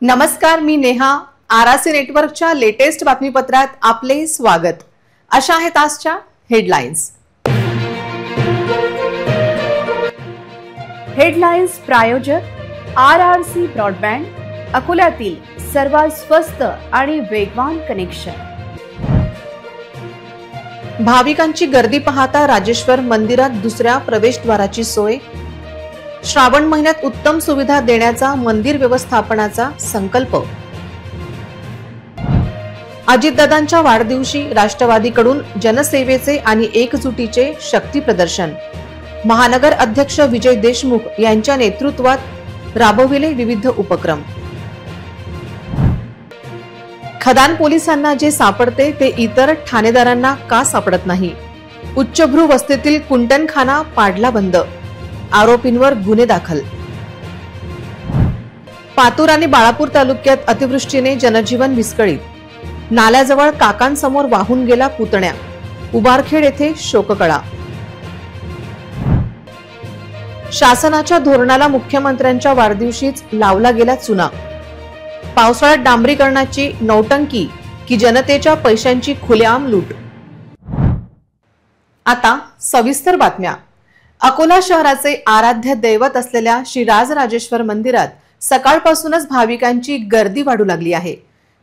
नमस्कार, मी नेहा. आरआरसी नेटवर्कच्या लेटेस्ट बातमीपत्रात आपले स्वागत. अशा आहेत आजच्या हेडलाईन्स. हेडलाईन्स प्रायोजक आरआरसी ब्रॉडबँड, अकोल्यातील सर्वात स्वस्त आणि वेगवान कनेक्शन. भाविकांची गर्दी पाहता राजेश्वर मंदिरात दुसऱ्या प्रवेशद्वाराची सोय. श्रावण महिन्यात उत्तम सुविधा देण्याचा मंदिर व्यवस्थापनाचा संकल्प. अजितदादांच्या वाढदिवशी राष्ट्रवादीकडून जनसेवेचे आणि एकजुटीचे शक्ती प्रदर्शन. महानगर अध्यक्ष विजय देशमुख यांच्या नेतृत्वात राबविले विविध उपक्रम. खदान पोलिसांना जे सापडते ते इतर ठाणेदारांना का सापडत नाही? उच्चभ्रू वस्तीतील कुंटनखाना पाडला बंद. आरोपींवर गुन्हे दाखल. पातूर आणि बाळापूर तालुक्यात अतिवृष्टीने जनजीवन विस्कळीत. नाल्याजवळ काकांसमोर वाहून गेला पुतण्या. उबारखेड येथे शोककळा. शासनाच्या धोरणाला मुख्यमंत्र्यांच्या वाढदिवशीच लावला गेला चुना. पावसाळ्यात डांबरीकरणाची नौटंकी की जनतेच्या पैशांची खुलेआम लूट. आता सविस्तर बातम्या. अकोला शहराचे आराध्य दैवत असलेल्या श्री राजराजेश्वर मंदिरात सकाळपासूनच भाविकांची गर्दी वाढू लागली आहे.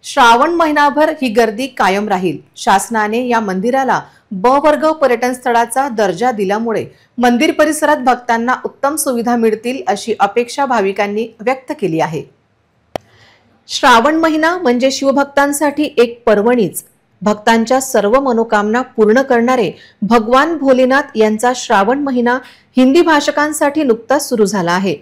श्रावण महिनाभर ही गर्दी कायम राहील. शासनाने या मंदिराला ब वर्ग पर्यटन स्थळाचा दर्जा दिल्यामुळे मंदिर परिसरात भक्तांना उत्तम सुविधा मिळतील अशी अपेक्षा भाविकांनी व्यक्त केली आहे. श्रावण महिना म्हणजे शिवभक्तांसाठी एक पर्वणीच. भक्तांच्या सर्व मनोकामना पूर्ण करणारे भगवान भोलेनाथ यांचा श्रावण महिना हिंदी भाषकांसाठी नुकताच सुरू झाला आहे.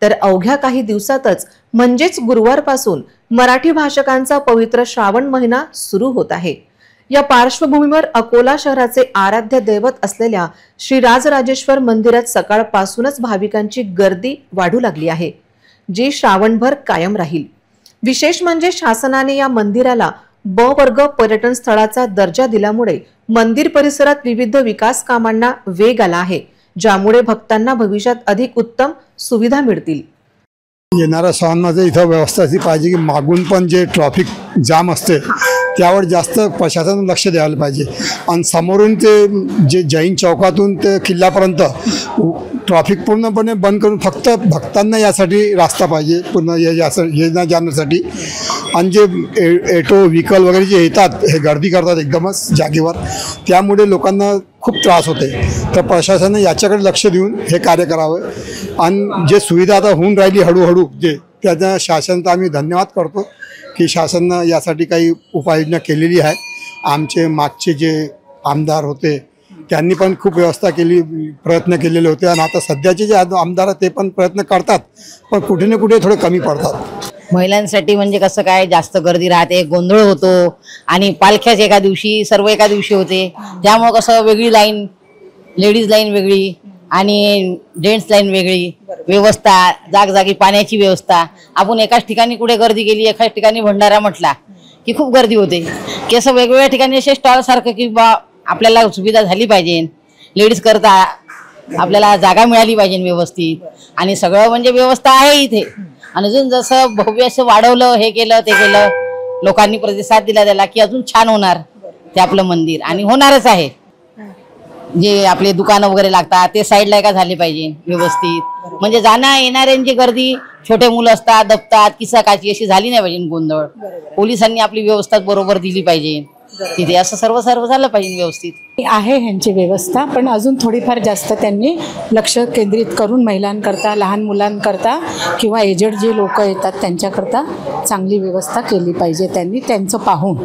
तर अवघ्या काही दिवसातच म्हणजेच गुरुवारपासून मराठी भाषकांचा पवित्र श्रावण महिना सुरू होत आहे. या पार्श्वभूमीवर अकोला शहराचे आराध्य दैवत असलेल्या श्री राजराजेश्वर मंदिरात सकाळपासूनच भाविकांची गर्दी वाढू लागली आहे, जी श्रावणभर कायम राहील. विशेष म्हणजे शासनाने या मंदिराला ब वर्ग पर्यटन स्थळाचा दर्जा दिल्यामुळे मंदिर परिसरात विविध विकास कामांना वेग आला आहे, ज्यामुळे भक्तांना भविष्यात अधिक उत्तम सुविधा मिळतील. येणाऱ्या सणांमध्ये इथं व्यवस्था अशी पाहिजे की मागून पण जे ट्रॅफिक जाम असते त्यावर जास्त प्रशासन लक्ष द्यायला पाहिजे. आणि समोरून ते जे जैन चौकातून ते किल्ल्यापर्यंत ट्रॅफिक पूर्णपणे बंद करून फक्त भक्तांना यासाठी रस्ता पाहिजे पूर्ण येण्या जाण्यासाठी. आणि जे ॲटो व्हेकल वगैरे जे येतात हे गर्दी करतात एकदमच जागेवर, त्यामुळे लोकांना खूप त्रास होते. तर प्रशासनाने याच्याकडे लक्ष देऊन हे कार्य करावं. आणि जे सुविधा आता होऊन राहिली हळूहळू जे त्याचा शासनाचा आम्ही धन्यवाद करतो की शासनानं यासाठी काही उपाययोजना केलेली आहे. आमचे मागचे जे आमदार होते त्यांनी पण खूप व्यवस्था केली, प्रयत्न केलेले होते. आणि आता सध्याचे जे आमदार ते पण प्रयत्न करतात, पण कुठे ना कुठे थोडे कमी पडतात. महिलांसाठी म्हणजे कसं काय जास्त गर्दी राहते, गोंधळ होतो. आणि पालख्याच एका दिवशी, सर्व एका दिवशी होते, त्यामुळे कसं वेगळी लाईन, लेडीज लाईन वेगळी आणि जेंट्स लाईन वेगळी. व्यवस्था जागजागी पाण्याची व्यवस्था. आपण एकाच ठिकाणी कुठे गर्दी केली, एकाच ठिकाणी भंडारा म्हटला की खूप गर्दी होते. की असं वेगवेगळ्या ठिकाणी असे स्टॉल सारखं की बा आपल्याला सुविधा झाली पाहिजे, लेडीज करता आपल्याला जागा मिळाली पाहिजे व्यवस्थित. आणि सगळं म्हणजे व्यवस्था आहे इथे. आणि अजून जसं भव्य असं वाढवलं, हे केलं ते केलं, लोकांनी प्रतिसाद दिला त्याला की अजून छान होणार ते आपलं मंदिर. आणि होणारच आहे. जे आपले दुकानं वगैरे लागतात ते साईडला का झाले पाहिजे व्यवस्थित. म्हणजे जाणं येणाऱ्यांची गर्दी, छोटे मुलं असतात दबतात, किसाकाची अशी झाली नाही पाहिजे गोंधळ. पोलिसांनी आपली व्यवस्था बरोबर दिली पाहिजे तिथे. असं सर्व झालं पाहिजे व्यवस्थित आहे ह्यांची व्यवस्था. पण अजून थोडीफार जास्त त्यांनी लक्ष केंद्रित करून महिलांकरता, लहान मुलांकरता किंवा एजेड जे लोक येतात त्यांच्याकरता चांगली व्यवस्था केली पाहिजे त्यांनी, त्यांचं पाहून.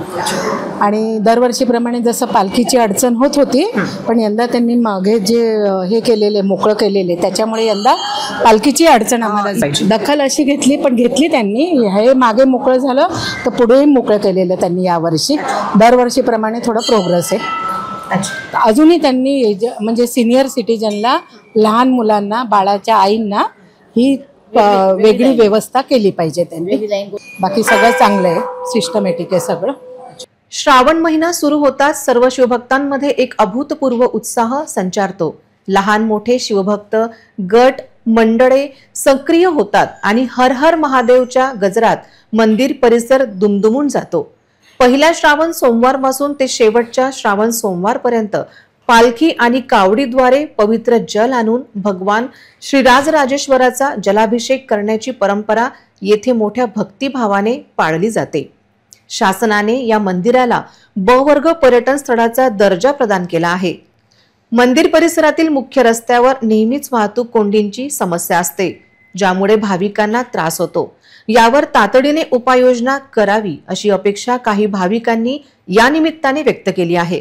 आणि दरवर्षीप्रमाणे जसं पालखीची अडचण होत होती, पण यंदा त्यांनी मागे जे हे केलेले मोकळं केलेले त्याच्यामुळे यंदा पालखीची अडचण आम्हाला दखल अशी घेतली, पण घेतली त्यांनी. हे मागे मोकळं झालं तर पुढेही मोकळं केलेलं त्यांनी यावर्षी. दरवर्षीप्रमाणे थोडं प्रोग्रेस आहे. अजूनही त्यांनी म्हणजे सिनियर सिटीजनला, लहान मुलांना, बाळाच्या आईंना ही वेगळी व्यवस्था केली पाहिजे त्यांनी. बाकी सगळं चांगलं आहे, सिस्टमॅटिक आहे सगळं. श्रावण महिना सुरू होताच सर्व शिवभक्तांमध्ये एक अभूतपूर्व उत्साह संचारतो. लहान मोठे शिवभक्त, गट, मंडळे सक्रिय होतात आणि हर हर महादेवच्या गजरात मंदिर परिसर दुमदुमून जातो. पहिल्या श्रावण सोमवारपासून ते शेवटच्या श्रावण सोमवारपर्यंत पालखी आणि कावडीद्वारे पवित्र जल आणून भगवान श्रीराजराजेश्वराचा जलाभिषेक करण्याची परंपरा येथे मोठ्या भक्तिभावाने पाळली जाते. शासनाने या मंदिराला ब वर्ग पर्यटन स्थळाचा दर्जा प्रदान केला आहे. मंदिर परिसरातील मुख्य रस्त्यावर नेहमीच वाहतूक कोंडींची समस्या असते, ज्यामुळे भाविकांना त्रास होतो. यावर तातडीने उपाययोजना करावी अशी अपेक्षा काही भाविकांनी या निमित्ताने व्यक्त केली आहे.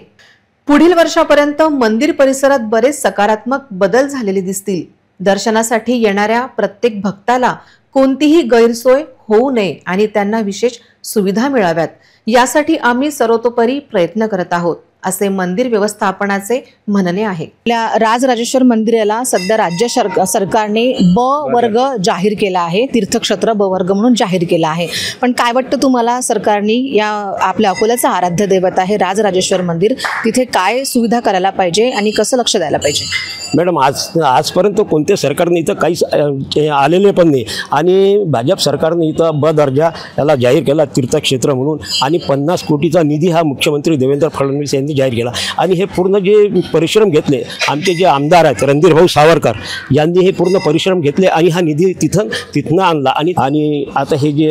पुढील वर्षापर्यंत मंदिर परिसरात बरेच सकारात्मक बदल झालेले दिसतील. दर्शनासाठी येणाऱ्या प्रत्येक भक्ताला कोणतीही गैरसोय होऊ नये आणि त्यांना विशेष सुविधा मिळाव्यात यासाठी आम्ही सर्वतोपरी प्रयत्न करत आहोत, असे मंदिर व्यवस्थापनाचे म्हणणे आहे. आपल्या राजराजेश्वर मंदिराला सध्या राज्य सरकारने ब वर्ग जाहीर केला आहे, तीर्थक्षेत्र ब वर्ग म्हणून जाहीर केला आहे. पण काय वाटतं तुम्हाला, सरकारने या आपल्या अकोल्याचं आराध्य दैवत आहे राजराजेश्वर मंदिर, तिथे काय सुविधा करायला पाहिजे आणि कसं लक्ष द्यायला पाहिजे? मॅडम, आजपर्यंत कोणत्या सरकारने इथं काहीच आलेले पण नाही आणि भाजप सरकारने इथं ब दर्जा याला जाहीर केला तीर्थक्षेत्र म्हणून आणि 50 कोटीचा निधी हा मुख्यमंत्री देवेंद्र फडणवीस यांनी जाहीर केला. आणि हे पूर्ण जे परिश्रम घेतले आमचे जे आमदार आहेत रणधीरभाऊ सावरकर यांनी हे पूर्ण परिश्रम घेतले आणि हा निधी तिथनं आणला. आणि आता हे जे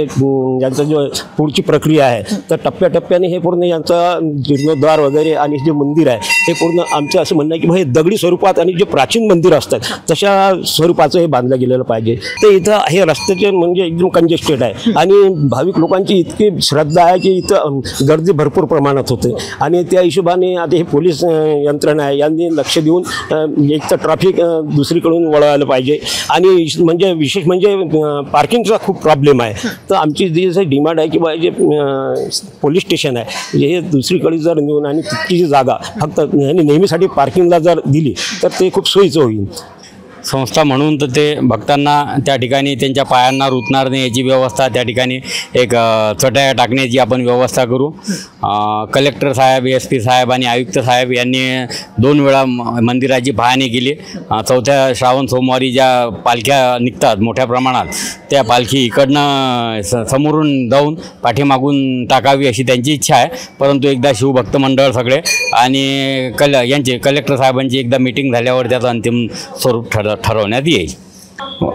यांचं जो पुढची प्रक्रिया आहे तर टप्प्याटप्प्याने हे पूर्ण यांचं जीर्णोद्धार वगैरे आणि जे मंदिर आहे हे पूर्ण आमचं असं म्हणणं आहे की हे दगडी स्वरूपात आणि जे प्राचीन मंदिर असतात तशा स्वरूपाचं हे बांधलं गेलेलं पाहिजे. ते इथं हे रस्त्याचे म्हणजे एकदम कंजेस्टेड आहे आणि भाविक लोकांची इतकी श्रद्धा आहे की इथं गर्दी भरपूर प्रमाणात होते आणि त्या हिशोबाने आता हे पोलीस यंत्रणा आहे यांनी लक्ष देऊन एक तर ट्रॅफिक दुसरीकडून वळवायला पाहिजे आणि म्हणजे विशेष म्हणजे पार्किंगचा खूप प्रॉब्लेम आहे. तर आमची जी डिमांड आहे की बा जे पोलीस स्टेशन आहे हे दुसरीकडे जर नेऊन आणि तितकी जी जागा फक्त नेहमीसाठी पार्किंगला जर दिली तर ते खूप सोयीचं होईल. संस्था म्हणून तर ते भक्तांना त्या ठिकाणी त्यांच्या पायांना रुतणार नाही याची व्यवस्था, त्या ठिकाणी एक चटया टाकण्याची आपण व्यवस्था करू. कलेक्टर साहेब, SP साहेब आणि आयुक्त साहेब यांनी 2 वेळा मंदिराची पाहणी केली. 4थ्या श्रावण सोमवारी ज्या पालख्या निघतात मोठ्या प्रमाणात त्या पालखी इकडनं समोरून जाऊन पाठीमागून टाकावी अशी त्यांची इच्छा आहे. परंतु एकदा शिवभक्त मंडळ सगळे आणि यांचे कलेक्टर साहेबांची एकदा मीटिंग झाल्यावर त्याचं अंतिम स्वरूप ठरवण्यात येईल.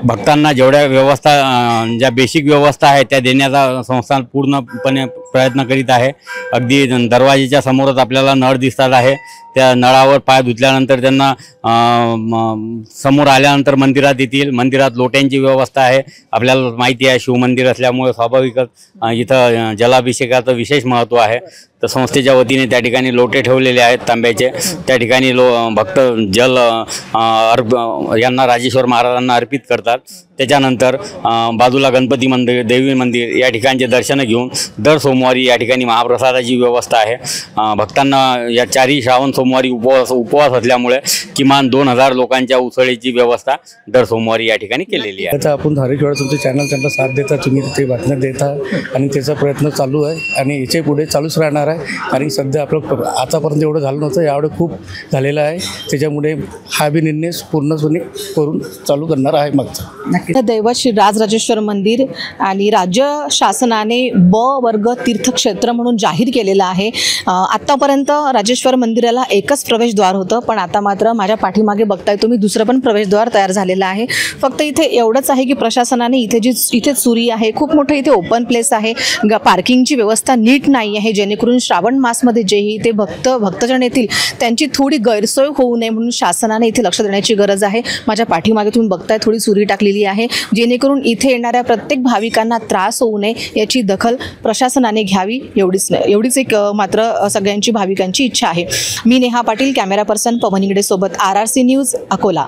भक्तांना जेवढ्या व्यवस्था ज्या बेसिक व्यवस्था आहे त्या देण्याचा संस्था पूर्णपणे प्रयत्न करीत आहे. अगदी दरवाजेच्या समोरच आपल्याला नळ दिसतात आहे, त्या नळावर पाय धुतल्यानंतर त्यांना समोर आल्यानंतर मंदिरात येतील. मंदिरात लोट्यांची व्यवस्था आहे. आपल्याला माहिती आहे शिवमंदिर असल्यामुळे स्वाभाविकच इथं जलाभिषेकाचं विशेष महत्त्व आहे. तर संस्थेच्या वतीने त्या ठिकाणी लोटे ठेवलेले आहेत तांब्याचे. त्या ठिकाणी भक्त जल यांना राजेश्वर महाराजांना अर्पित करतात. त्याच्यानंतर बाजूला गणपती मंदिर, देवी मंदिर या ठिकाणचे दर्शनं घेऊन दर सोमवारी या ठिकाणी महाप्रसादाची व्यवस्था आहे. भक्तांना या 4 श्रावण सोमवारी उपवास असल्यामुळे किमान 2000 लोकांच्या उसळीची व्यवस्था दर सोमवारी या ठिकाणी केलेली आहे. आता आपण धार्मिक वेळा तुमचे चॅनल त्यांना साथ देता, तुम्ही ते बातम्या देता आणि त्याचा प्रयत्न चालू आहे आणि याच्या पुढे चालूच राहणार आहे. आणि सध्या आपलं आतापर्यंत एवढं झालं नव्हतं, यावेळी खूप झालेलं आहे. त्याच्यामुळे हा बी निर्णय पूर्णपणे करून चालू करणार आहे मागचा. दैवत श्री राजराजेश्वर मंदिर आणि राज्य शासनाने ब वर्ग तीर्थक्षेत्र म्हणून जाहीर केलेलं आहे. आत्तापर्यंत राजेश्वर मंदिराला एकच प्रवेशद्वार होतं, पण आता मात्र माझ्या पाठीमागे बघताय तुम्ही दुसरं पण प्रवेशद्वार तयार झालेलं आहे. फक्त इथे एवढंच आहे की प्रशासनाने इथे चुरी आहे, खूप मोठं इथे ओपन प्लेस आहे, पार्किंगची व्यवस्था नीट नाही आहे, जेणेकरून श्रावण मासमध्ये जेही ते भक्तजन येतील त्यांची थोडी गैरसोय होऊ नये म्हणून शासनाने इथे लक्ष देण्याची गरज आहे. माझ्या पाठीमागे तुम्ही बघताय थोडी चुरी टाकलेली आहे, जेणेकरून इथे येणाऱ्या प्रत्येक भाविकांना त्रास होऊ नये याची दखल प्रशासनाने घ्यावी. एवढीच एक मात्र सगळ्यांची भाविकांची इच्छा आहे. मी नेहा पाटील, कॅमेरा पर्सन पवन इंगडे सोबत RRC न्यूज अकोला.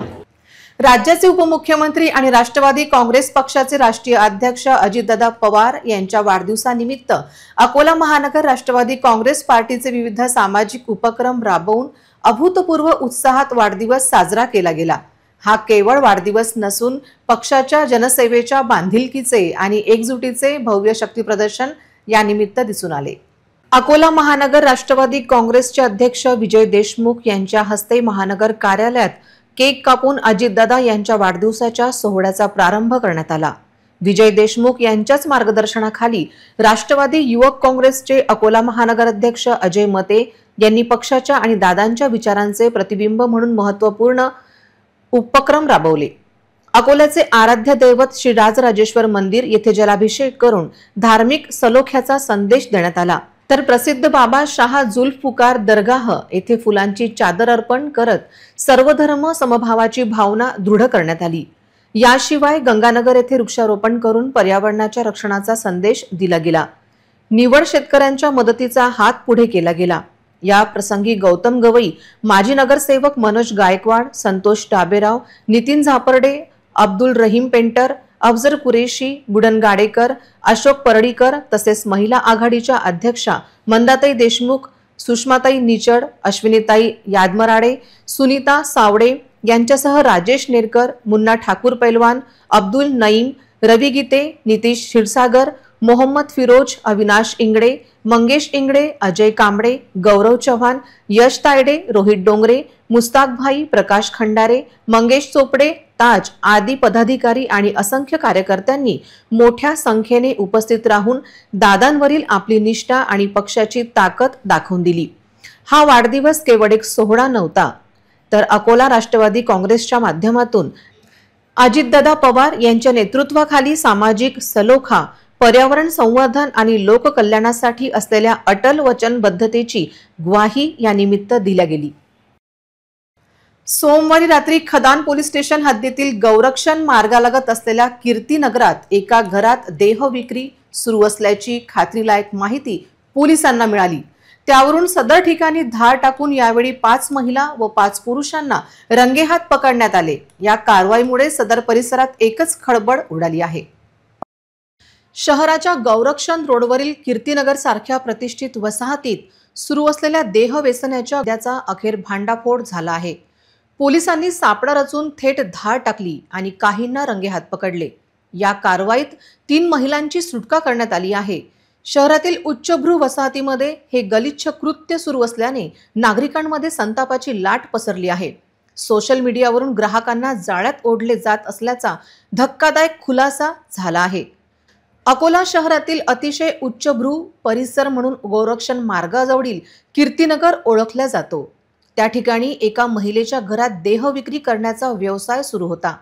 राज्याचे उपमुख्यमंत्री आणि राष्ट्रवादी काँग्रेस पक्षाचे राष्ट्रीय अध्यक्ष अजितदादा पवार यांच्या वाढदिवसानिमित्त अकोला महानगर राष्ट्रवादी काँग्रेस पार्टीचे विविध सामाजिक उपक्रम राबवून अभूतपूर्व उत्साहात वाढदिवस साजरा केला गेला. हा केवळ वाढदिवस नसून पक्षाच्या जनसेवेच्या बांधिलकीचे आणि एकजुटीचे भव्य शक्ती प्रदर्शन या निमित्त दिसून आले. अकोला महानगर राष्ट्रवादी काँग्रेसचे अध्यक्ष विजय देशमुख यांच्या हस्ते महानगर कार्यालयात केक कापून अजितदादा यांच्या वाढदिवसाच्या सोहळ्याचा प्रारंभ करण्यात आला। विजय देशमुख यांच्याच मार्गदर्शनाखाली राष्ट्रवादी युवक काँग्रेसचे अकोला महानगर अध्यक्ष अजय मते यांनी पक्षाच्या आणि दादांच्या विचारांचे प्रतिबिंब म्हणून महत्त्वपूर्ण उपक्रम राबवले। अकोल्याचे आराध्य दैवत श्री राजराजेश्वर मंदिर येथे जलाभिषेक करून धार्मिक सलोख्याचा संदेश देण्यात आला, तर प्रसिद्ध बाबा शाह जुल्फिकार दरगाह येथे फुलांची चादर अर्पण करत सर्वधर्म समभावाची भावना दृढ करण्यात आली। याशिवाय गंगानगर येथे वृक्षारोपण करून पर्यावरणाच्या रक्षणाचा संदेश दिला गेला। निवड शेतकऱ्यांच्या मदतीचा हात पुढे केला गेला। या प्रसंगी गौतम गवई, माजी नगरसेवक मनोज गायकवाड, संतोष डाबेराव, नितीन झापर्डे, अब्दुल रहीम पेंटर, अफजल कुरेशी, बुडन गाडेकर, अशोक परडीकर तसेच महिला आघाडीच्या अध्यक्षा मंदाताई देशमुख, सुषमाताई निचड, अश्विनीताई यादमराडे, सुनीता सावडे यांच्यासह राजेश नेरकर, मुन्ना ठाकूर पैलवान, अब्दुल नईम, रवी गीते, नितीश क्षीरसागर, मोहम्मद फिरोज, अविनाश इंगडे, मंगेश इंगडे, अजय कांबळे, गौरव चव्हाण, यश तायडे, रोहित डोंगरे, मुस्ताक भाई, प्रकाश खंडारे, मंगेश चोपडे, ताज आदी पदाधिकारी आणि असंख्य कार्यकर्त्यांनी मोठ्या संख्येने उपस्थित राहून दादांवरील आपली निष्ठा आणि पक्षाची ताकद दाखवून दिली। हा वाढदिवस केवळ एक सोहळा नव्हता, तर अकोला राष्ट्रवादी काँग्रेसच्या माध्यमातून अजितदादा पवार यांच्या नेतृत्वाखाली सामाजिक सलोखा, पर्यावरण संवर्धन आणि लोककल्याणासाठी असलेल्या अटल वचनबद्धतेची ग्वाही या निमित्त दिल्या गेली। सोमवारी रात्री खदान पोलीस स्टेशन हद्दीतील गौरक्षण मार्गालगत असलेल्या कीर्तीनगरात एका घरात देहविक्री सुरू असल्याची खात्रीलायक माहिती पोलिसांना मिळाली। त्यावरून सदर ठिकाणी धाड टाकून यावेळी 5 महिला व 5 पुरुषांना रंगेहात पकडण्यात आले। या कारवाईमुळे सदर परिसरात एकच खळबळ उडाली आहे। शहराच्या गौरक्षण रोडवरील कीर्तीनगर सारख्या प्रतिष्ठित वसाहतीत सुरू असलेल्या देहव्यसनाच्या मुद्द्याचा अखेर भांडाफोड झाला आहे। पोलिसांनी सापळा रचून थेट धाड टाकली आणि काहींना रंगेहात पकडले। या कारवाईत 3 महिलांची सुटका करण्यात आली आहे। शहरातील उच्चभ्रू वसाहतीमध्ये हे गलिच्छ कृत्य सुरू असल्याने नागरिकांमध्ये संतापाची लाट पसरली आहे। सोशल मीडियावरून ग्राहकांना जाळ्यात ओढले जात असल्याचा धक्कादायक खुलासा झाला आहे। अकोला शहरातील अतिशय उच्चभ्रू परिसर म्हणून गौरक्षण मार्गाजवळील कीर्तीनगर ओळखला जातो। त्या ठिकाणी एका महिलेच्या घरात देहविक्री करण्याचा व्यवसाय सुरू होता।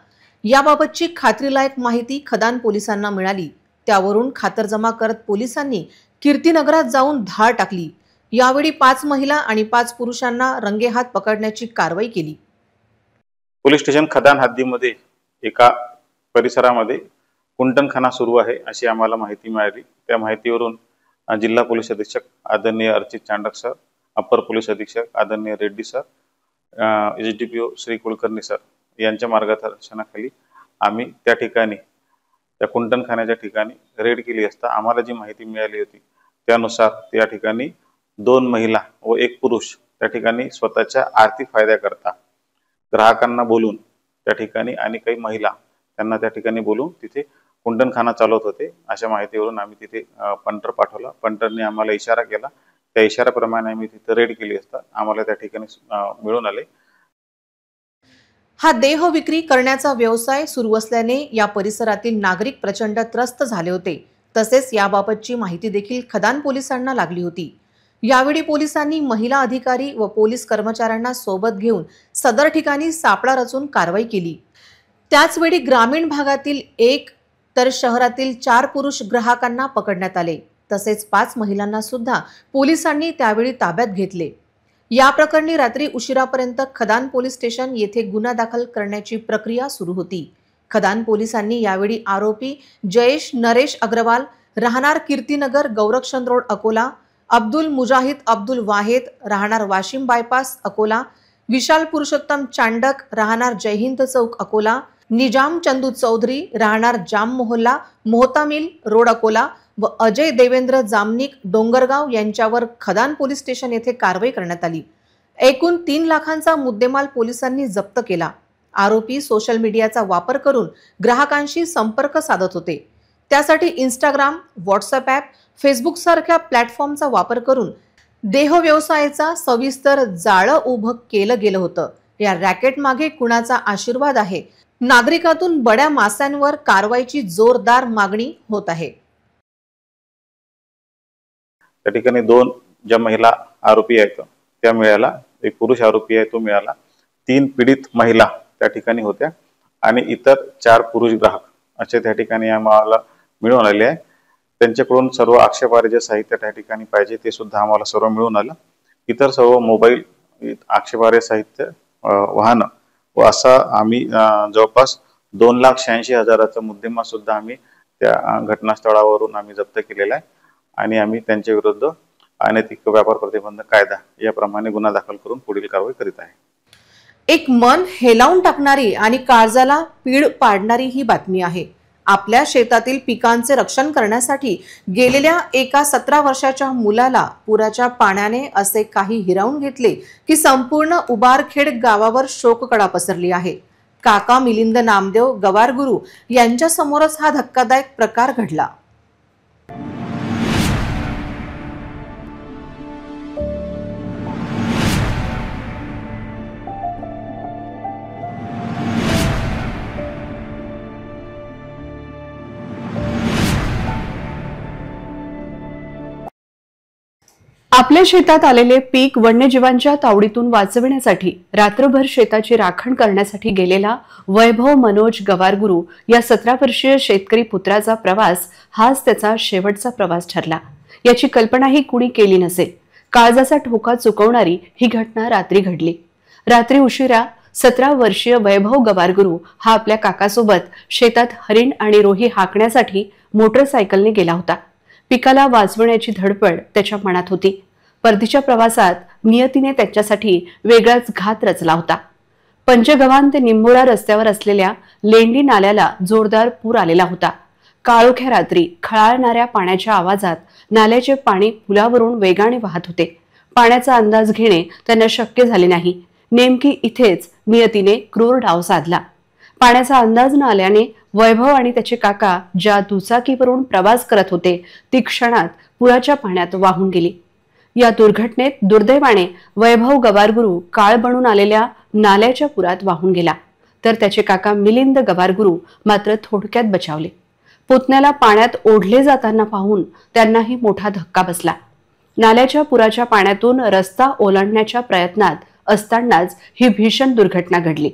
याबाबतची खात्रीलायक माहिती खदान पोलिसांना मिळाली। त्यावरून खातरजमा करत पोलिसांनी कीर्तीनगरात जाऊन धाड टाकली। यावेळी 5 महिला आणि 5 पुरुषांना रंगेहात पकडण्याची कारवाई केली। पोलीस स्टेशन खदान हद्दीमध्ये एका परिसरामध्ये कुंटणखाना सुरू आहे अशी आम्हाला माहिती मिळाली। त्या माहितीवरून जिल्हा पोलीस अधीक्षक आदरणीय Archit Chandak sir, upper police अधीक्षक आदरणीय Reddy sir, SDPO Shri Kulkarni sir यांच्या मार्गदर्शनाखाली आम्ही त्या ठिकाणी त्या कुंटणखान्याच्या ठिकाणी रेड केली असता आम्हाला जी माहिती मिळाली होती त्यानुसार त्या ठिकाणी 2 महिला व 1 पुरुष त्या ठिकाणी स्वतःच्या आर्थिक फायद्याकरता ग्राहकांना बोलून त्या ठिकाणी आणि काही महिला त्यांना त्या ठिकाणी बोलून तिथे कुंटणखाना चालवत होते। अशा माहितीवरून आम्ही तिथे पंटर पाठवला। पंटरने आम्हाला इशारा केला। त्या इशाऱ्याप्रमाणे आम्ही तिथे रेड केली असता आम्हाला त्या ठिकाणी मिळून आले। हा देह विक्री करण्याचा व्यवसाय सुरू असल्याने या परिसरातील नागरिक प्रचंड त्रस्त झाले होते। तसेच याबाबतची माहिती देखील खदान पोलिसांना लागली होती। यावेळी पोलिसांनी महिला अधिकारी व पोलीस कर्मचाऱ्यांना सोबत घेऊन सदर ठिकाणी सापळा रचून कारवाई केली। त्याचवेळी ग्रामीण भागातील 1 तर शहरातील 4 पुरुष ग्राहकांना पकडण्यात आले। तसेच 5 महिलांना सुद्धा पोलिसांनी त्यावेळी ताब्यात घेतले। या प्रकरणी रात्री उशिरापर्यंत खदान पोलीस स्टेशन येथे गुन्हा दाखल करण्याची प्रक्रिया सुरू होती। खदान पोलिसांनी यावेळी आरोपी जयेश नरेश अग्रवाल, राहणार कीर्तीनगर गौरक्षण रोड अकोला, अब्दुल मुजाहिद अब्दुल वाहेद, राहणार वाशिम बायपास अकोला, विशाल पुरुषोत्तम चांडक, राहणार जयहिंद चौक अकोला, निजाम चंदू चौधरी, राहणार जाम मोहल्ला मोहता मिल रोड अकोला व अजय देवेंद्र जामनिक डोंगरगाव यांच्यावर खदान पोलीस स्टेशन येथे कारवाई करण्यात आली। एकूण 3 लाखांचा मुद्देमाल पोलिसांनी जप्त केला। आरोपी सोशल मीडियाचा वापर करून ग्राहकांशी संपर्क साधत होते। त्यासाठी इंस्टाग्राम, व्हॉट्सअप ॲप, फेसबुक सारख्या प्लॅटफॉर्मचा वापर करून देह व्यवसायाचा सविस्तर जाळं उभं केलं गेलं होतं। या रॅकेट मागे कुणाचा आशीर्वाद आहे? नागरिकातून बड्या मास्यांवर कारवाईची जोरदार मागणी होत आहे. त्या ठिकाणी 2 ज्या महिला आरोपी आहेत त्या मिळाला, एक पुरुष आरोपी आहे तो मिळाला, 3 पीडित महिला त्या ठिकाणी होत्या आणि इतर 4 पुरुष ग्राहक असे त्या ठिकाणी आम्हाला मिळून आले आहे. त्यांच्याकडून सर्व आक्षेपार्ह जे साहित्य त्या ठिकाणी पाहिजे ते सुद्धा आम्हाला सर्व मिळून आलं. इतर सर्व मोबाईल, आक्षेपार्ह साहित्य, वाहन व असा आम्ही जवळपास 2,86,000चा मुद्देमाल सुद्धा आम्ही त्या घटनास्थळावरून आम्ही जप्त केलेला आहे आणि आम्ही त्यांच्या विरुद्ध अनैतिक व्यापार प्रतिबंध कायदा याप्रमाणे गुन्हा दाखल करून पुढील कारवाई करीत आहे. एक मन हेलावून टाकणारी आणि काळजाला पीड पाडणारी ही बातमी आहे. आपल्या शेतातील पिकांचे रक्षण करण्यासाठी गेलेल्या एका 17 वर्षाच्या मुलाला पुराच्या पाण्याने असे काही हिरावून घेतले की संपूर्ण उबारखेड गावावर शोककळा पसरली आहे. काका मिलिंद नामदेव गवारगुरू यांच्या समोरच हा धक्कादायक प्रकार घडला. आपल्या शेतात आलेले पीक वन्यजीवांच्या तावडीतून वाचविण्यासाठी रात्रभर शेताची राखण करण्यासाठी गेलेला वैभव मनोज गवारगुरू या 17 वर्षीय शेतकरी पुत्राचा प्रवास हाच त्याचा शेवटचा प्रवास ठरला. याची कल्पनाही कुणी केली नसेल. काळजाचा ठोका चुकवणारी ही घटना रात्री घडली. रात्री उशिरा 17 वर्षीय वैभव गवारगुरू हा आपल्या काकासोबत शेतात हरिण आणि रोही हाकण्यासाठी मोटरसायकलने गेला होता. पिकाला वाचवण्याची धडपड त्याच्या मनात होती. परतीच्या प्रवासात नियतीने त्याच्यासाठी वेगळाच घात रचला होता. पंचगव्हाण ते निंबोरा रस्त्यावर असलेल्या लेंडी नाल्याला जोरदार पूर आलेला होता. काळोख्या रात्री खळाळणाऱ्या पाण्याच्या आवाजात नाल्याचे पाणी पुलावरून वेगाने वाहत होते. पाण्याचा अंदाज घेणे त्यांना शक्य झाले नाही. नेमकी इथेच नियतीने क्रूर डाव साधला. पाण्याचा अंदाज न आल्याने वैभव आणि त्याचे काका ज्या दुचाकीवरून प्रवास करत होते ती क्षणात पुराच्या पाण्यात वाहून गेली. या दुर्घटनेत दुर्दैवाने वैभव गवारगुरू काळ बनून आलेल्या नाल्याच्या पुरात वाहून गेला, तर त्याचे काका मिलिंद गवारगुरू मात्र थोडक्यात बचावले. पुतण्याला पाण्यात ओढले जाताना पाहून त्यांनाही मोठा धक्का बसला. नाल्याच्या पुराच्या पाण्यातून रस्ता ओलांडण्याच्या प्रयत्नात असतानाच ही भीषण दुर्घटना घडली.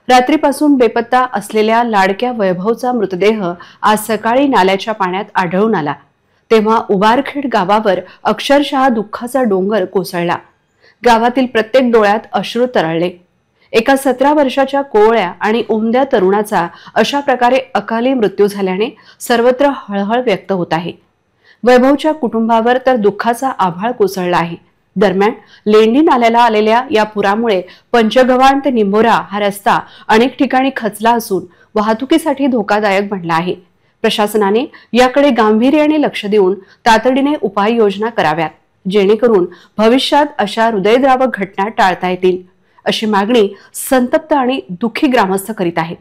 रात्रीपासून बेपत्ता असलेल्या लाडक्या वैभवचा मृतदेह आज सकाळी नाल्याच्या पाण्यात आढळून आला. तेव्हा उबारखेड गावावर अक्षरशः दुःखाचा डोंगर कोसळला. गावातील प्रत्येक डोळ्यात अश्रू तरळले. एका 17 वर्षाच्या कोवळ्या आणि उमद्या तरुणाचा अशा प्रकारे अकाली मृत्यू झाल्याने सर्वत्र हळहळ व्यक्त होत आहे. वैभवच्या कुटुंबावर तर दुःखाचा आभाळ कोसळला आहे. दरम्यान लेंडी नाल्याला आलेल्या या पुरामुळे पंचगव्हाण ते निंबोरा हा रस्ता अनेक ठिकाणी खचला असून वाहतुकीसाठी धोकादायक बनला आहे. प्रशासनाने याकडे गांभीर्याने लक्ष देऊन तातडीने उपाययोजना कराव्यात, जेणेकरून भविष्यात अशा हृदयद्रावक घटना टाळता येतील, अशी मागणी संतप्त आणि दुःखी ग्रामस्थ करीत आहेत.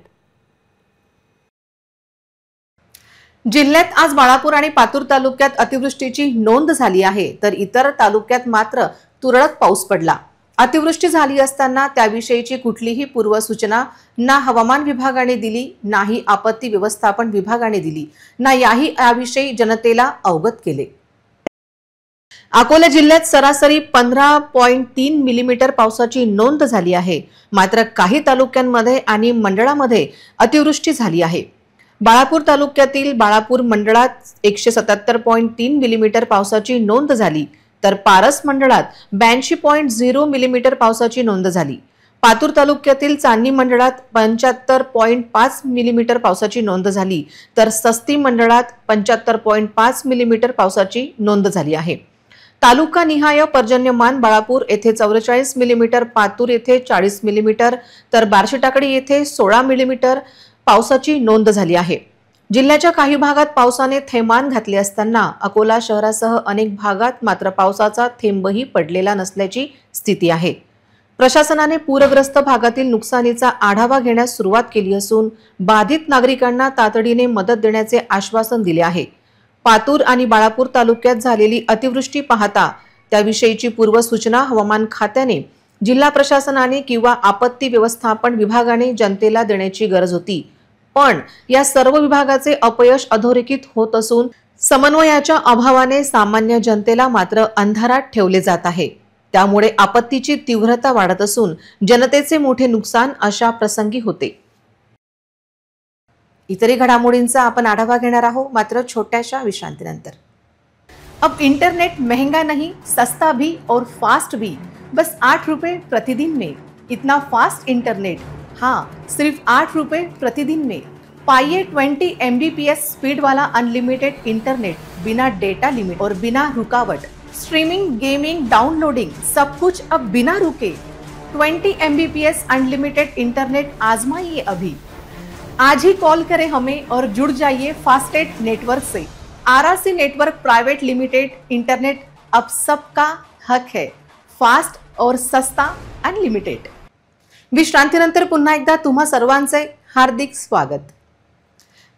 जिल्ह्यात आज बाळापूर आणि पातूर तालुक्यात अतिवृष्टीची नोंद झाली आहे, तर इतर तालुक्यात मात्र तुरळक पाऊस पडला. अतिवृष्टी झाली असताना त्याविषयीची कुठलीही पूर्वसूचना ना हवामान विभागाने दिली, नाही आपत्ती व्यवस्थापन विभागाने दिली, ना याविषयी जनतेला अवगत केले. अकोला जिल्ह्यात सरासरी 15.3 मिलीमीटर पावसाची नोंद झाली आहे. मात्र काही तालुक्यांमध्ये आणि मंडळामध्ये अतिवृष्टी झाली आहे. बाळापूर तालुक्यातील बाळापूर मंडळात 177.3 मिलीमीटर पावसाची नोंद झाली, तर पारस मंडळात 82.0 मिलीमीटर पावसाची नोंद झाली. पातूर तालुक्यातील चांदणी मंडळात 75.5 मिलीमीटर पावसाची नोंद झाली, तर सस्ती मंडळात 75.5 मिलीमीटर पावसाची नोंद झाली आहे. तालुका निहाय पर्जन्यमान बाळापूर येथे 44 मिलीमीटर, पातूर येथे 40 मिलीमीटर, तर बार्शीटाकडी येथे 16 मिलीमीटर पावसाची नोंद झाली आहे. जिल्ह्याच्या काही भागात पावसाने थैमान घातले असताना अकोला शहरासह अनेक भागात मात्र पावसाचा थेंबही पडलेला नसल्याची स्थिती आहे. प्रशासनाने पूरग्रस्त भागातील नुकसानीचा आढावा घेण्यास सुरुवात केली असून बाधित नागरिकांना तातडीने मदत देण्याचे आश्वासन दिले आहे. पातूर आणि बाळापूर तालुक्यात झालेली अतिवृष्टी पाहता त्याविषयीची पूर्वसूचना हवामान खात्याने जिल्हा प्रशासनाने किंवा आपत्ती व्यवस्थापन विभागाने जनतेला देण्याची गरज होती, पण या सर्व विभागाचे अपयश अधोरेखित होत असून समन्वयाच्या अभावाने सामान्य जनतेला मात्र अंधारात ठेवले जात आहे। त्यामुळे आपत्तीची तीव्रता वाढत असून जनतेचे मोठे नुकसान अशा प्रसंगी होते। इतरही घडामोडींचा आपण आढावा घेणार आहोत, मात्र छोट्याशा विश्रांतीनंतर। अब इंटरनेट महंगा नहीं, सस्ता भी और फास्ट भी, बस 8 रुपए प्रतिदिन में। इतना फास्ट इंटरनेट, हाँ, सिर्फ 8 रुपए प्रतिदिन में। पाइए 20 MBPS स्पीड वाला अनलिमिटेड इंटरनेट, बिना डेटा लिमिट और बिना रुकावट। स्ट्रीमिंग, गेमिंग, डाउनलोडिंग, सब कुछ अब बिना रुके। 20 MBPS अनलिमिटेड इंटरनेट आजमाइए अभी। आज ही कॉल करें हमें और जुड़ जाइए फास्टेट नेटवर्क से। RRC network private limited internet अब सबका हक है, फास्ट और सस्ता अनलिमिटेड। विश्रांतीनंतर पुन्हा एकदा तुम्हा सर्वांचे हार्दिक स्वागत।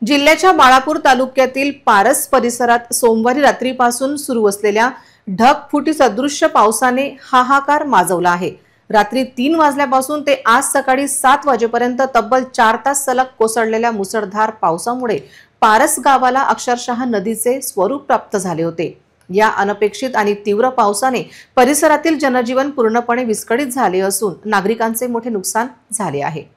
जिल्ह्याच्या बाळापूर तालुक्यातील पारस परिसरात सोमवारी रात्रीपासून सुरू असलेल्या ढगफुटी सदृश्य पावसाने हाहाकार माजवला आहे। रात्री 3 वाजल्यापासून ते आज सकाळी 7 वाजेपर्यंत तब्बल 4 तास सलग कोसळलेल्या मुसळधार पावसामुळे पारस गावाला अक्षरशः नदीचे स्वरूप प्राप्त झाले होते। या अनपेक्षित आणि तीव्र पावसाने परिसरातील जनजीवन पूर्णपणे विस्कळीत झाले असून नागरिकांचे मोठे नुकसान झाले आहे।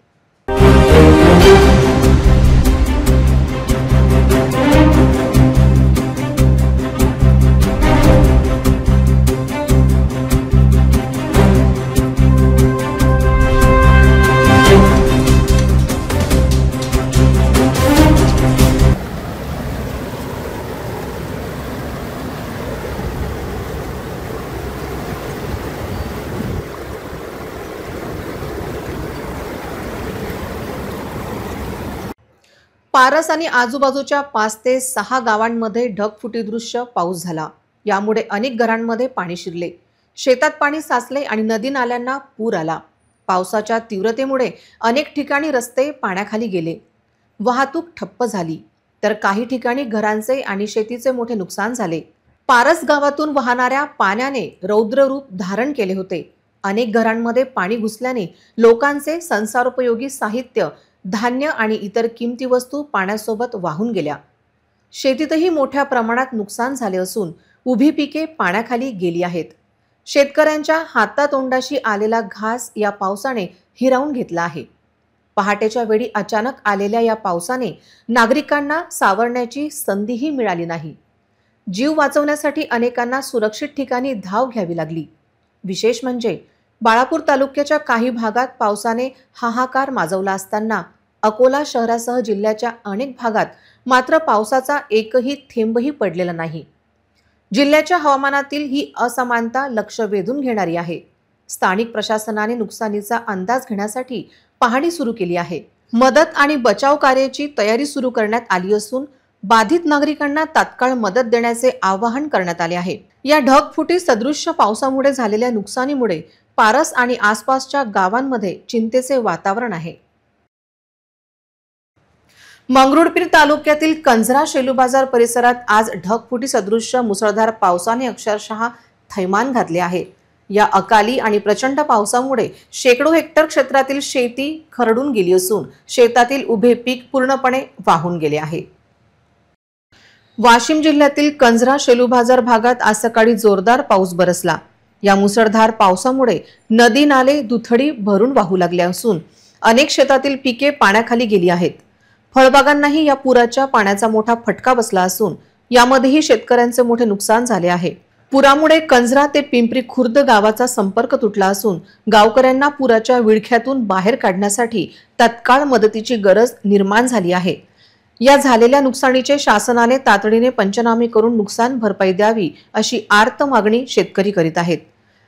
पारस आणि आजूबाजूच्या 5 ते 6 गावांमध्ये ढगफुटीदृश्य पाऊस झाला। यामुळे अनेक घरांमध्ये पाणी शिरले, शेतात पाणी साचले आणि नदी नाल्यांना पूर आला। पावसाच्या तीव्रतेमुळे अनेक ठिकाणी रस्ते पाण्याखाली गेले, वाहतूक ठप्प झाली, तर काही ठिकाणी घरांचे आणि शेतीचे मोठे नुकसान झाले। पारस गावातून वाहणाऱ्या पाण्याने रौद्र रूप धारण केले होते। अनेक घरांमध्ये पाणी घुसल्याने लोकांचे संसारोपयोगी साहित्य, धान्य आणि इतर किमती वस्तू पाण्यासोबत वाहून गेल्या। शेतीतही मोठ्या प्रमाणात नुकसान झाले असून उभी पिके पाण्याखाली गेली आहेत। शेतकऱ्यांच्या हातातोंडाशी आलेला घास या पावसाने हिरावून घेतला आहे। पहाटेच्या वेळी अचानक आलेल्या या पावसाने नागरिकांना सावरण्याची संधीही मिळाली नाही। जीव वाचवण्यासाठी अनेकांना सुरक्षित ठिकाणी धाव घ्यावी लागली। विशेष म्हणजे बाळापूर तालुक्याच्या काही भागात पावसाने हाहाकार माजवला असताना अकोला शहरासह जिल्ह्याच्या अनेक भागात मात्र पावसाचा एकही थेंबही पडलेला नाही। जिल्ह्याच्या हवामानातील ही असमानता लक्ष वेधून घेणारी आहे। स्थानिक प्रशासनाने नुकसानीचा अंदाज घेण्यासाठी पाहणी सुरू केली आहे। मदत आणि बचाव कार्याची तयारी सुरू करण्यात आली असून बाधित नागरिकांना तात्काळ मदत देण्याचे आवाहन करण्यात आले आहे। या ढगफुटी सदृश्य पावसामुळे झालेल्या नुकसानीमुळे पारस आणि आसपासच्या गावांमध्ये चिंतेचे वातावरण आहे। मंगरुळपीर तालुक्यातील कंझरा शेलू बाजार परिसरात आज ढगफुटी सदृश्य मुसळधार पावसाने अक्षरशः थैमान घातले आहे। या अकाली आणि प्रचंड पावसामुळे शेकडो हेक्टर क्षेत्रातील शेती खरडून गेली असून शेतातील उभे पीक पूर्णपणे वाहून गेले आहे। वाशिम जिल्ह्यातील कंझरा शेलू बाजार भागात आज सकाळी जोरदार पाऊस बरसला। या मुसळधार पावसामुळे नदी नाले दुथडी भरून वाहू लागले असून अनेक शेतातील पिके पाण्याखाली गेली आहेत। फळबागांनाही या पुराच्या पाण्याचा मोठा फटका बसला असून यामध्येही शेतकऱ्यांचे मोठे नुकसान झाले आहे। पुरामुळे कंझरा ते पिंपरी खुर्द गावाचा संपर्क तुटला असून गावकऱ्यांना पुराच्या विळख्यातून बाहेर काढण्यासाठी तत्काळ मदतीची गरज निर्माण झाली आहे। या झालेल्या नुकसानीचे शासनाने तातडीने पंचनामे करून नुकसान भरपाई द्यावी अशी आर्त मागणी शेतकरी करीत आहेत।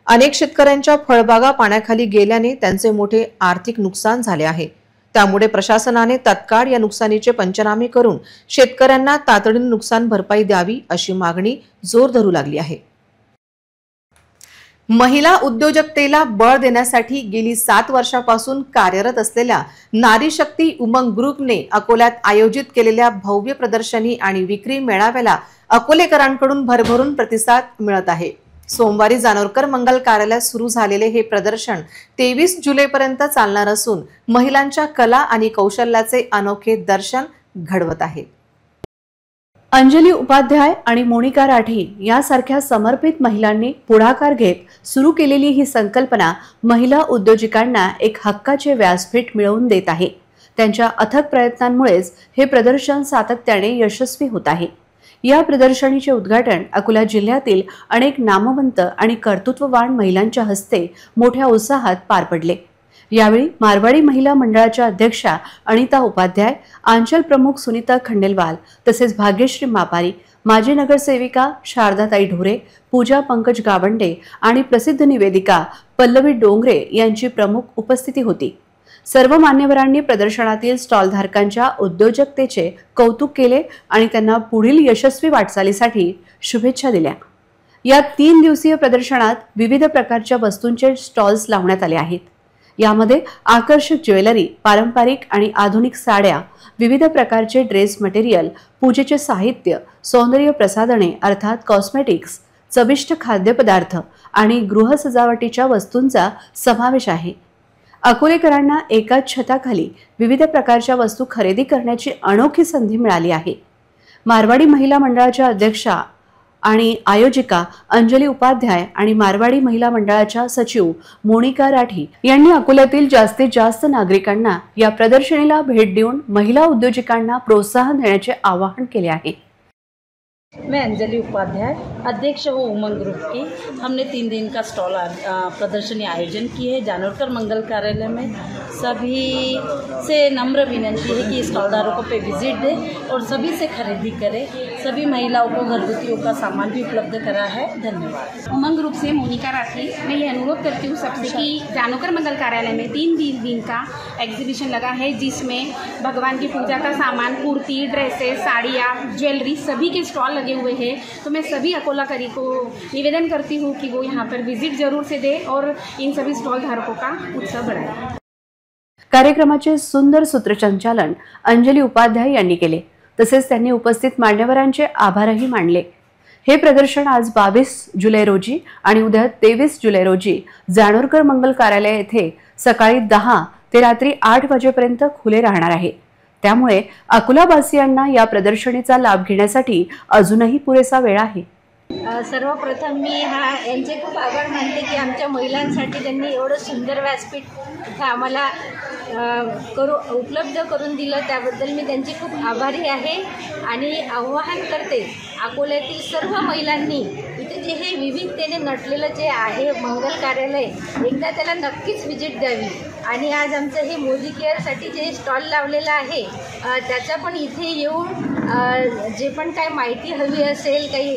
अनेक शेतकऱ्यांच्या फळबागा पाण्याखाली गेल्याने त्यांचे मोठे आर्थिक नुकसान झाले आहे। त्यामुळे प्रशासनाने तत्काळ या नुकसानीचे पंचनामे करून शेतकऱ्यांना तातडीने नुकसान भरपाई द्यावी अशी मागणी जोर धरू लागली आहे। महिला उद्योजकतेला बळ देण्यासाठी गेली 7 वर्षापासून कार्यरत असलेल्या नारी शक्ती उमंग ग्रुपने अकोल्यात आयोजित केलेल्या भव्य प्रदर्शनी आणि विक्री मेळाव्याला अकोलेकरांकडून भरभरून प्रतिसाद मिळत आहे। सोमवारी जानोरकर मंगल कार्यालयात सुरू झालेले हे प्रदर्शन 23 जुलैपर्यंत चालणार असून महिलांच्या कला आणि कौशल्याचे अनोखे दर्शन घडवत आहे. अंजली उपाध्याय आणि मोनिका राठी यासारख्या समर्पित महिलांनी पुढाकार घेत सुरू केलेली ही संकल्पना महिला उद्योजकांना एक हक्काचे व्यासपीठ मिळवून देत आहे. त्यांच्या अथक प्रयत्नांमुळेच हे प्रदर्शन सातत्याने यशस्वी होत आहे. या प्रदर्शनीचे उद्घाटन अकोला जिल्ह्यातील अनेक नामवंत आणि कर्तृत्ववान महिलांच्या हस्ते मोठ्या उत्साहात पार पडले. यावेळी मारवाडी महिला मंडळाच्या अध्यक्षा अनिता उपाध्याय, आंचल प्रमुख सुनीता खंडेलवाल तसेच भाग्यश्री मापारी, माजी नगरसेविका शारदाताई ढोरे, पूजा पंकज गावंडे आणि प्रसिद्ध निवेदिका पल्लवी डोंगरे यांची प्रमुख उपस्थिती होती. सर्व मान्यवरांनी प्रदर्शनातील स्टॉलधारकांच्या उद्योजकतेचे कौतुक केले आणि त्यांना पुढील यशस्वी वाटचालीसाठी शुभेच्छा दिल्या. या 3 दिवसीय प्रदर्शनात विविध प्रकारच्या वस्तूंचे स्टॉल्स लावण्यात आले आहेत. यामध्ये आकर्षक ज्वेलरी, पारंपरिक आणि आधुनिक साड्या, विविध प्रकारचे ड्रेस मटेरियल, पूजेचे साहित्य, सौंदर्य प्रसाधने अर्थात कॉस्मेटिक्स, चविष्ट खाद्यपदार्थ आणि गृह सजावटीच्या वस्तूंचा समावेश आहे. अकोलेकरांना एकाच छताखाली विविध प्रकारच्या वस्तू खरेदी करण्याची अनोखी संधी मिळाली आहे. मारवाडी महिला मंडळाच्या अध्यक्षा आणि आयोजिका अंजली उपाध्याय आणि मारवाडी महिला मंडळाच्या सचिव मोनिका राठी यांनी अकोल्यातील जास्तीत जास्त नागरिकांना या प्रदर्शनीला भेट देऊन महिला उद्योजकांना प्रोत्साहन देण्याचे आवाहन केले आहे. मैं अंजलि उपाध्याय, अध्यक्ष हूँ उमंग ग्रुप की. हमने 3 दिन का स्टॉल प्रदर्शनी आयोजन की है जानोरकर मंगल कार्यालय में. सभी से नम्र विनंती है कि स्टॉलदारों को पे विजिट दें और सभी से खरीदी करें. सभी महिलाओं को घरगुतियों का सामान भी उपलब्ध करा है. धन्यवाद. उमंग ग्रुप से मोनिका राठी. मैं ये अनुरोध करती हूँ सबसे कि जानोरकर मंगल कार्यालय में 3 दिन का एग्जीबिशन लगा है, जिसमें भगवान की पूजा का सामान, कुर्ती, ड्रेसेस, साड़ियाँ, ज्वेलरी सभी के स्टॉल लगे हुए हैं. तो मैं सभी अकोलाकरी को निवेदन करती हूँ कि वो यहाँ पर विजिट जरूर से दे और इन सभी स्टॉल धारकों का उत्साह बढ़ाए. कार्यक्रमाचे सुंदर सूत्रसंचालन अंजली उपाध्याय यांनी केले. तसेच त्यांनी उपस्थित मान्यवरांचे आभारही मानले. हे प्रदर्शन आज 22 जुलै रोजी आणि उद्या 23 जुलै रोजी जानोरकर मंगल कार्यालय येथे सकाळी 10 ते रात्री 8 वाजेपर्यंत खुले राहणार आहे. त्यामुळे अकोलावासियांना या प्रदर्शनीचा लाभ घेण्यासाठी अजूनही पुरेसा वेळ आहे. सर्वप्रथम मी यांचे खूप आभार मानते की आमच्या महिलांसाठी त्यांनी एवढं सुंदर व्यासपीठ इथं आम्हाला उपलब्ध करून दिलं. त्याबद्दल मी त्यांची खूप आभारी आहे आणि आवाहन करते अकोल्यातील सर्व महिलांनी इथे जे हे विविधतेने नटलेलं जे आहे मंगल कार्यालय, एकदा त्याला नक्कीच व्हिजिट द्यावी. आणि आज आमचं हे मोदी केअरसाठी जे स्टॉल लावलेलं आहे त्याचा पण इथे येऊन जे पण काय माहिती हवी असेल, काही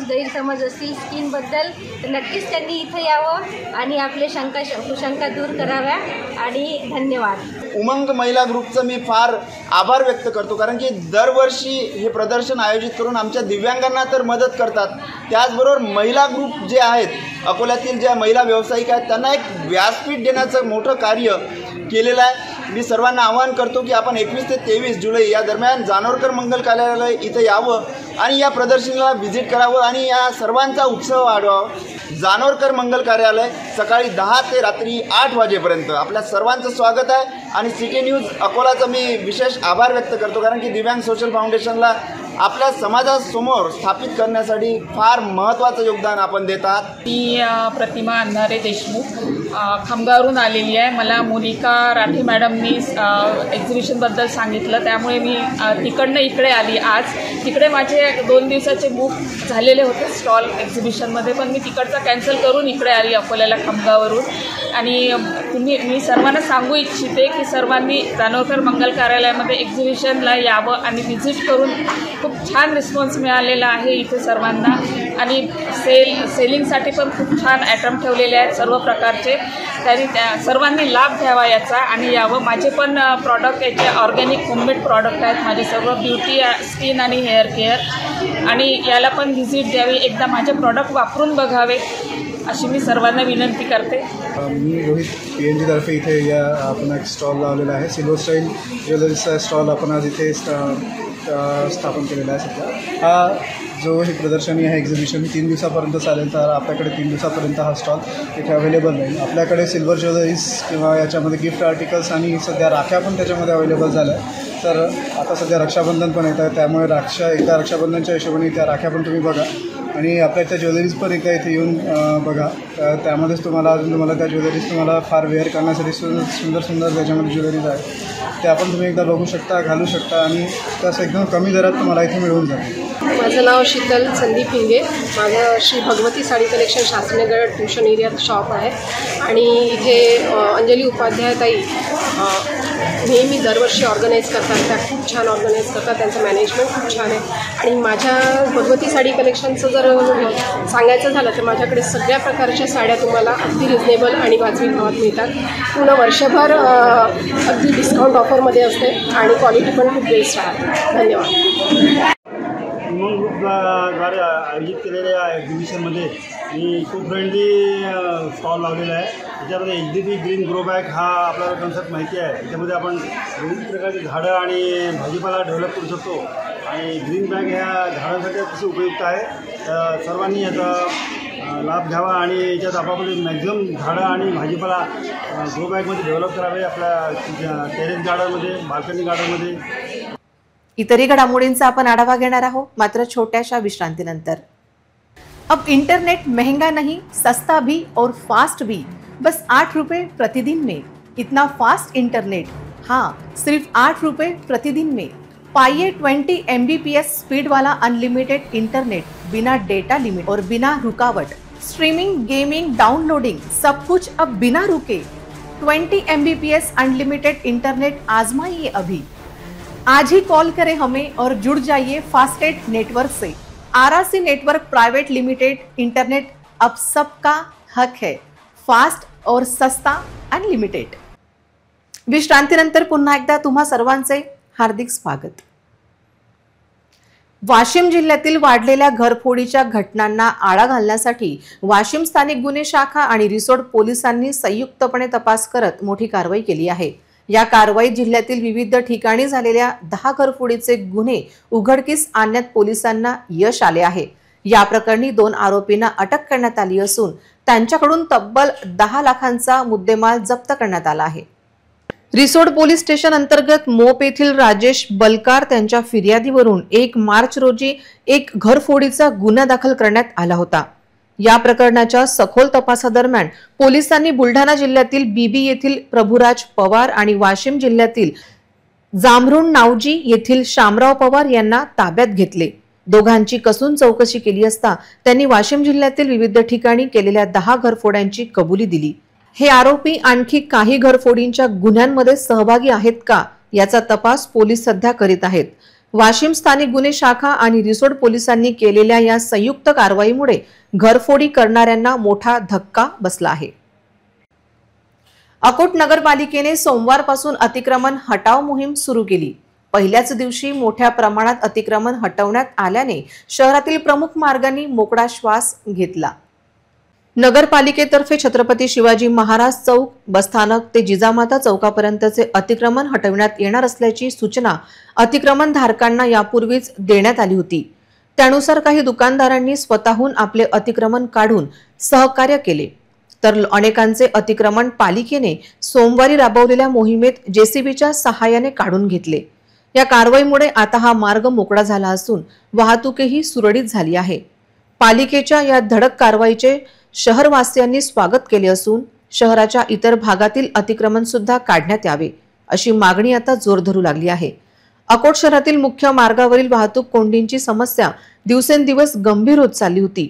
गैरसमज असतील स्कीमबद्दल, तर नक्कीच त्यांनी इथे यावं आणि आपले कुशंका दूर कराव्या. आणि धन्यवाद. उमंग महिला ग्रुपचं मी फार आभार व्यक्त करतो, कारण की दरवर्षी हे प्रदर्शन आयोजित करून आमच्या दिव्यांगांना तर मदत करतात, त्याचबरोबर महिला ग्रुप जे आहेत अकोल्यातील ज्या महिला व्यावसायिक आहेत त्यांना एक व्यासपीठ देण्याचं मोठं कार्य केलेलं आहे. मी सर्वांना आवाहन करतो की आपण 21 ते 23 जुलै या दरम्यान जानोरकर मंगल कार्यालय इथं यावं आणि या प्रदर्शनाला व्हिजिट करावं आणि या सर्वांचा उत्सव वाढवावा. जानोरकर मंगल कार्यालय सकाळी 10 ते रात्री 8 वाजेपर्यंत आपल्या सर्वांचं स्वागत आहे. आणि सिटी न्यूज अकोलाचा मी विशेष आभार व्यक्त करतो, कारण की दिव्यांग सोशल फाउंडेशनला आपल्या समाजासमोर स्थापित करण्यासाठी फार महत्त्वाचं योगदान आपण देत आहात. मी प्रतिमा अंधारे देशमुख खामगावरून आलेली आहे. मला मोनिका राठी मॅडमनी एक्झिबिशनबद्दल सांगितलं, त्यामुळे मी तिकडनं इकडे आली. आज तिकडे माझे 2 दिवसाचे बुक झालेले होते स्टॉल एक्झिबिशनमध्ये, पण मी तिकडचा कॅन्सल करून इकडे आली अकोल्याला खामगावरून. आणि मी सर्वांना सांगू इच्छिते की सर्वांनी जानोरकर मंगल कार्यालयामध्ये एक्झिबिशनला यावं आणि व्हिजिट करून खूप छान रिस्पॉन्स मिळालेला आहे इथे सर्वांना. आणि सेलिंगसाठी पण खूप छान आयटम ठेवलेले आहेत सर्व प्रकारचे. त्यांनी सर्वांनी लाभ घ्यावा याचा आणि यावं. माझे पण प्रॉडक्ट याचे ऑर्गॅनिक होममेड प्रॉडक्ट आहेत माझे सर्व, ब्युटी, स्किन आणि हेअर केअर. आणि याला पण व्हिजिट द्यावी, एकदा माझे प्रॉडक्ट वापरून बघावे अशी मी सर्वांना विनंती करते. मी रोहित PNG तर्फे इथे आपण एक स्टॉल लावलेला आहे. सिल्वर स्टाईल ज्वेलरीचा स्टॉल आपण आज इथे स्थापन केलेला आहे सध्या. हा जो हे प्रदर्शनी आहे एक्झिबिशन 3 दिवसापर्यंत चालेल. तर आपल्याकडे 3 दिवसापर्यंत हा स्टॉल इथे अवेलेबल राहील. आपल्याकडे सिल्वर ज्वेलरीज किंवा याच्यामध्ये गिफ्ट आर्टिकल्स आणि सध्या राख्या पण त्याच्यामध्ये अवेलेबल झाल्या. तर आता सध्या रक्षाबंधन पण येत आहे, त्यामुळे एकदा रक्षाबंधनच्या हिशोबाने त्या राख्या पण तुम्ही बघा आणि आपल्या त्या ज्वेलरीज पण एकदा इथे येऊन बघा. त्यामध्येच तुम्हाला त्या ज्वेलरीज तुम्हाला फार वेअर करण्यासाठी सुंदर त्याच्यामध्ये ज्वेलरीज आहे, ते आपण तुम्ही एकदा बघू शकता, घालू शकता आणि तसं एकदम कमी दरात तुम्हाला इथे मिळून जाईल. माझं नाव शीतल संदीप हिंगे. माझं श्री भगवती साडी कलेक्शन शास्त्रीनगर ट्युशन एरियात शॉप आहे आणि इथे अंजली उपाध्याय ताई नेहमी दरवर्षी ऑर्गनाईज करतात. त्या खूप छान ऑर्गनाईज करतात, त्यांचं मॅनेजमेंट खूप छान आहे. आणि माझ्या भगवती साडी कलेक्शनचं जर सांगायचं झालं तर माझ्याकडे सगळ्या प्रकारच्या साड्या तुम्हाला अगदी रिजनेबल आणि वाजवी भावात मिळतात. पूर्ण वर्षभर अगदी डिस्काउंट ऑफरमध्ये असते आणि क्वालिटी पण खूप बेस्ट आहे. धन्यवाद. उमंग ग्रुपद्वारे आयोजित केलेल्या एक्झिबिशनमध्ये मी इको फ्रेंडली स्टॉल लावलेला आहे. त्याच्यामध्ये HDP ग्रीन ग्रो बॅग हा आपल्याला कन्सेप्ट माहिती आहे. त्याच्यामध्ये आपण विविध प्रकारची झाडं आणि भाजीपाला डेव्हलप करू शकतो आणि ग्रीन बॅग ह्या झाडांसाठी अतिशय उपयुक्त आहे. तर सर्वांनी याचा लाभ घ्यावा आणि याच्यात आपापले मॅक्झिमम झाडं आणि भाजीपाला ग्रो बॅगमध्ये डेव्हलप करावे. आपल्या टेरेस गार्डनमध्ये, बाल्कनी गार्डनमध्ये. इतरही घडामोडींचा आपण आढावा घेणार आहोत मात्र छोट्याशा विश्रांतीनंतर. अब इंटरनेट महंगा नहीं, सस्ता भी और फास्ट भी, बस 8 रुपए प्रतिदिन में. इतना फास्ट इंटरनेट, हाँ सिर्फ 8 रुपए प्रतिदिन में. पाइए 20 Mbps स्पीड वाला अनलिमिटेड इंटरनेट, बिना डेटा लिमिट और बिना रुकावट. स्ट्रीमिंग, गेमिंग, डाउनलोडिंग सब कुछ अब बिना रुके. 20 Mbps अनलिमिटेड इंटरनेट आजमाइए अभी. आज ही कॉल करें हमें और जुड़ जाइए फास्टेट नेटवर्क से. RRC network private limited. Internet अब सबका हक है, फास्ट और सस्ता अनलिमिटेड. विश्रांतीनंतर पुन्हा एकदा तुम्हा सर्वांचे हार्दिक स्वागत. वाशिम जिल्ह्यातील वाढलेल्या घरफोडीच्या घटनांना आळा घालण्यासाठी वाशिम स्थानिक गुन्हे शाखा आणि रिसोड पोलिसांनी संयुक्तपणे तपास करत मोठी कारवाई केली आहे. या कारवाईत जिल्ह्यातील विविध ठिकाणी झालेल्या 10 घरफोडीचे गुन्हे उघडकीस आणण्यात पोलिसांना यश आले आहे. या प्रकरणी 2 आरोपींना अटक करण्यात आली असून त्यांच्याकडून तब्बल 10 लाखांचा मुद्देमाल जप्त करण्यात आला आहे. रिसोड पोलीस स्टेशन अंतर्गत मोप येथील राजेश बलकार त्यांच्या फिर्यादीवरून 1 मार्च रोजी एक घरफोडीचा गुन्हा दाखल करण्यात आला होता. या प्रकरणाच्या सखोल तपासादरम्यान पोलिसांनी बुलढाणा जिल्ह्यातील बीबी येथील प्रभुराज पवार आणि वाशिम जिल्ह्यातील जामरुण नावजी येथील शामराव पवार यांना ताब्यात घेतले. दोघांची कसून चौकशी केली असता त्यांनी वाशिम जिल्ह्यातील विविध ठिकाणी केलेल्या 10 घरफोड्यांची कबुली दिली. हे आरोपी आणखी काही घरफोडींच्या गुन्ह्यांमध्ये सहभागी आहेत का याचा तपास पोलीस सध्या करीत आहेत. वाशिम स्थानिक गुन्हे शाखा आणि रिसोड पोलिसांनी केलेल्या या संयुक्त कारवाईमुळे घरफोडी करणाऱ्यांना मोठा धक्का बसला आहे. अकोट नगरपालिकेने सोमवारपासून अतिक्रमण हटाव मोहीम सुरू केली. पहिल्याच दिवशी मोठ्या प्रमाणात अतिक्रमण हटवण्यात आल्याने शहरातील प्रमुख मार्गांनी मोकळा श्वास घेतला. नगरपालिकेतर्फे छत्रपती शिवाजी महाराज चौक, बसस्थानक ते जिजामाता चौकापर्यंतचे अतिक्रमण हटवण्यात येणार असल्याची सूचना अतिक्रमण धारकांना यापूर्वीच देण्यात आली होती. त्यानुसार काही दुकानदारांनी स्वतःहून आपले अतिक्रमण काढून सहकार्य केले, तर अनेकांचे अतिक्रमण पालिकेने सोमवारी राबवलेल्या मोहिमेत जेसीबीच्या सहाय्याने काढून घेतले. या कारवाईमुळे आता हा मार्ग मोकळा झाला असून वाहतूकही सुरळीत झाली आहे. पालिकेच्या या धडक कारवाईचे शहरवासियांनी स्वागत केले असून शहराच्या इतर भागातील अतिक्रमण सुद्धा काढण्यात यावे अशी मागणी आता जोर धरू लागली आहे. अकोट शहरातील मुख्य मार्गावरील वाहतूक कोंडींची समस्या दिवसेंदिवस गंभीर होत चालली होती.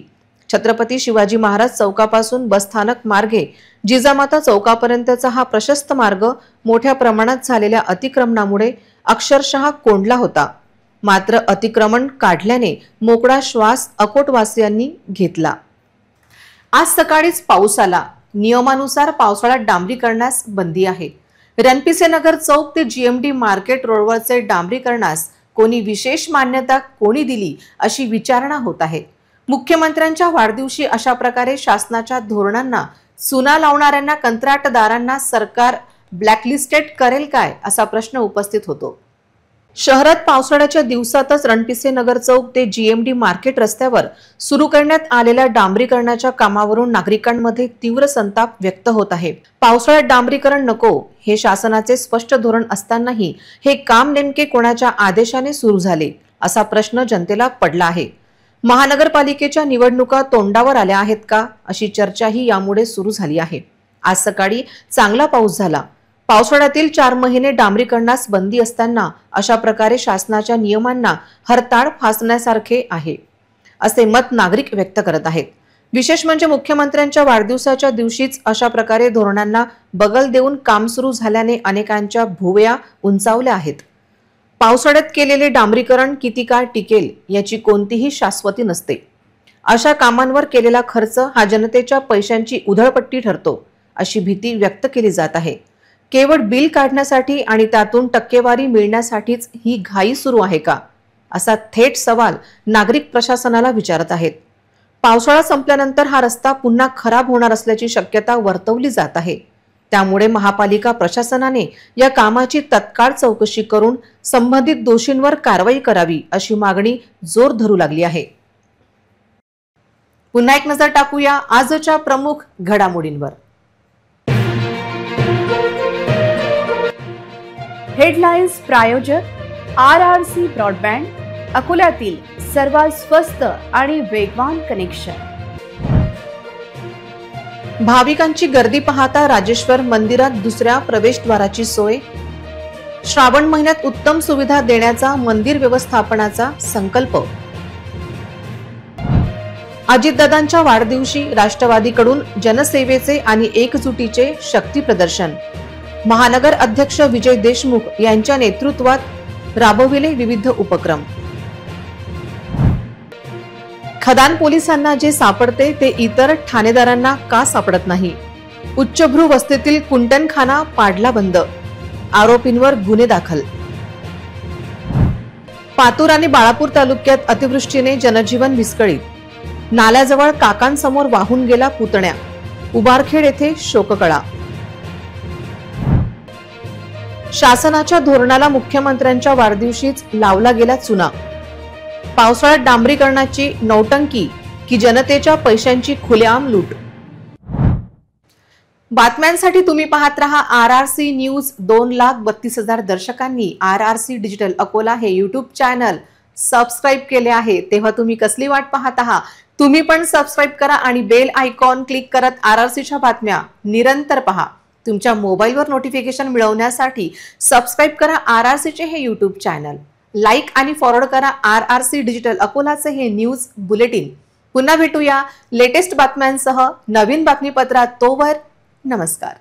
छत्रपती शिवाजी महाराज चौकापासून बसस्थानक मार्गे जिजामाता चौकापर्यंतचा हा प्रशस्त मार्ग मोठ्या प्रमाणात झालेल्या अतिक्रमणामुळे अक्षरशः कोंडला होता. मात्र अतिक्रमण काढल्याने मोकळा श्वास अकोटवासियांनी घेतला. आज सकाळीच पाऊस आला. नियमानुसार पावसाळ्यात डांबरीकरणास बंदी आहे. रणपिसे नगर चौक ते GMD मार्केट रोडवरचे डांबरीकरणास कोणी विशेष मान्यता कोणी दिली अशी विचारणा होत आहे. मुख्यमंत्र्यांच्या वाढदिवशी अशा प्रकारे शासनाच्या धोरणांना चुना लावणाऱ्यांना कंत्राटदारांना सरकार ब्लॅकलिस्टेड करेल काय असा प्रश्न उपस्थित होतो. शहरात पावसाळ्याच्या दिवसातच रणपिसे नगर चौक ते जीएमडी मार्केट रस्त्यावर सुरू करण्यात आलेल्या डांबरीकरणाच्या कामावरून नागरिकांमध्ये तीव्र संताप व्यक्त होत आहे। पावसाळ्यात डांबरीकरण नको हे शासनाचे स्पष्ट धोरण असतानाही हे काम नेमके कोणाच्या आदेशाने सुरू झाले असा प्रश्न जनतेला पडला आहे। महानगरपालिकेच्या निवडणुका तोंडावर आल्या आहेत का अशी चर्चाही यामुळे सुरू झाली आहे। आज सकाळी चांगला पाऊस झाला। पावसाळ्यातील 4 महिने डांबरीकरणास बंदी असताना अशा प्रकारे शासनाच्या नियमांना हरताळ फासण्यासारखे आहे असे मत नागरिक व्यक्त करत आहेत। विशेष म्हणजे मुख्यमंत्र्यांच्या वाढदिवसाच्या दिवशीच अशा प्रकारे धोरणांना बगल देऊन काम सुरू झाल्याने अनेकांच्या भुवया उंचावल्या आहेत। पावसाळ्यात केलेले डांबरीकरण किती काळ टिकेल याची कोणतीही शाश्वती नसते। अशा कामांवर केलेला खर्च हा जनतेच्या पैशांची उधळपट्टी ठरतो अशी भीती व्यक्त केली जात आहे। केवळ बिल काढण्यासाठी आणि त्यातून टक्केवारी मिळण्यासाठीच ही घाई सुरू आहे का असा थेट सवाल नागरिक प्रशासनाला विचारत आहेत। पावसाळा संपल्यानंतर हा रस्ता पुन्हा खराब होणार असल्याची शक्यता वर्तवली जात आहे। त्यामुळे महापालिका प्रशासनाने या कामाची तत्काळ चौकशी करून संबंधित दोषींवर कारवाई करावी अशी मागणी जोर धरू लागली आहे। पुन्हा एक नजर टाकूया आजच्या प्रमुख घडामोडींवर। हेडलाइन्स प्रायोजक RRC ब्रॉडबँड, अकोल्यातील सर्वात स्वस्त आणि वेगवान कनेक्शन। भाविकांची गर्दी पाहता राजेश्वर मंदिरात दुसऱ्या प्रवेशद्वाराची सोय। श्रावण महिन्यात उत्तम सुविधा देण्याचा मंदिर व्यवस्थापनाचा संकल्प। अजितदादांच्या वाढदिवशी राष्ट्रवादीकडून जनसेवेचे आणि एकजुटीचे शक्ती प्रदर्शन। महानगर अध्यक्ष विजय देशमुख यांच्या नेतृत्वात राबविले विविध उपक्रम। खदान पोलिसांना जे सापडते ते इतर ठाणेदारांना का सापडत नाही? उच्चभ्रू वस्तीतील कुंटणखाना पाडला बंद, आरोपींवर गुन्हे दाखल। पातूर आणि बाळापूर तालुक्यात अतिवृष्टीने जनजीवन विस्कळीत, नाल्याजवळ काकांसमोर वाहून गेला पुतण्या, उबारखेड येथे शोककळा। शासनाच्या धोरणाला मुख्यमंत्र्यांच्या वाढदिवशीच लावला गेला चुना। पावसाळ्यात डांबरीकरणाची नौटंकी की जनतेच्या पैशांची खुलेआम लूट। बातम्यांसाठी तुम्ही पाहत रहा RRC news. 2,32,000 दर्शकांनी RRC digital Akola हे YouTube चॅनल सबस्क्राइब केले आहे, तेव्हा तुम्ही कसली वाट पाहत आहात? तुम्ही पण सबस्क्राइब करा आणि बेल आयकॉन क्लिक करत RRCच्या बातम्या निरंतर पहा। तुमच्या मोबाईलवर नोटिफिकेशन मिळवण्यासाठी सबस्क्राइब करा RRCचे हे YouTube चॅनल, लाईक आणि फॉरवर्ड करा RRC डिजिटल अकोलाचे हे न्यूज बुलेटिन। पुन्हा भेटूया लेटेस्ट बातम्यांसह नवीन बातमीपत्रात। तोवर नमस्कार।